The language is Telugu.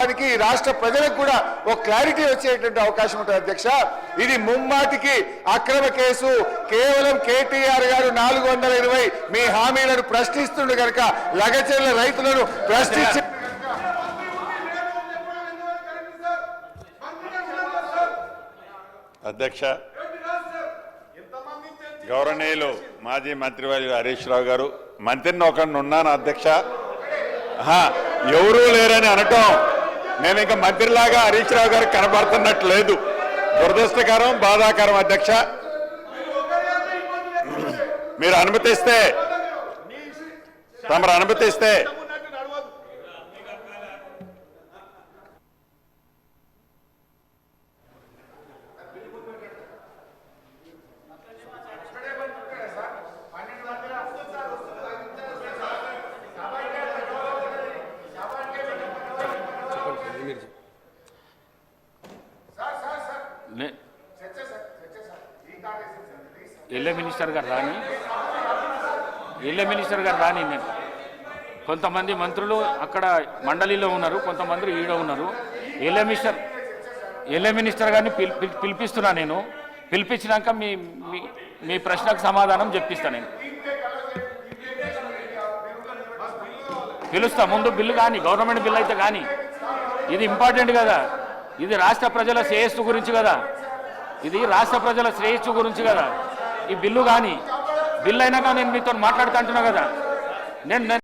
దానికి రాష్ట్ర ప్రజలకు కూడా ఒక క్లారిటీ వచ్చేటువంటి అవకాశం ఉంటుంది అధ్యక్ష. ఇది ముమ్మాటికి అక్రమ కేసు. కేవలం కేటీఆర్ గారు 420 మీ హామీలను ప్రశ్నిస్తుండే కనుక లగచెర్ల రైతులను ప్రశ్నించి అధ్యక్ష గౌరవనీయులు మాజీ మంత్రివర్యులు హరీష్ రావు గారు, మంత్రిని ఒకరిని ఉన్నాను అధ్యక్ష, ఎవరూ లేరని అనటం నేను ఇంకా మంత్రిలాగా హరీష్ రావు గారు కనబడుతున్నట్టు లేదు. దురదృష్టకరం, బాధాకరం అధ్యక్ష. మీరు అనుమతిస్తే తమరు అనుమతిస్తే ఎల్ఏ మినిస్టర్ గారు రాని నేను కొంతమంది మంత్రులు అక్కడ మండలిలో ఉన్నారు, కొంతమంది ఈడ ఉన్నారు. ఎల్ఏ మినిస్టర్ గారిని పిలిపిస్తున్నా. నేను పిలిపించినాక మీ ప్రశ్నకు సమాధానం చెప్పిస్తాను. నేను పిలుస్తా. ముందు బిల్లు కానీ, గవర్నమెంట్ బిల్లు అయితే కానీ, ఇది ఇంపార్టెంట్ కదా. ఇది రాష్ట్ర ప్రజల శ్రేయస్సు గురించి కదా. ఈ బిల్లు కానీ, బిల్లు అయినాక నేను మీతో మాట్లాడుతూ అంటున్నా కదా. నేను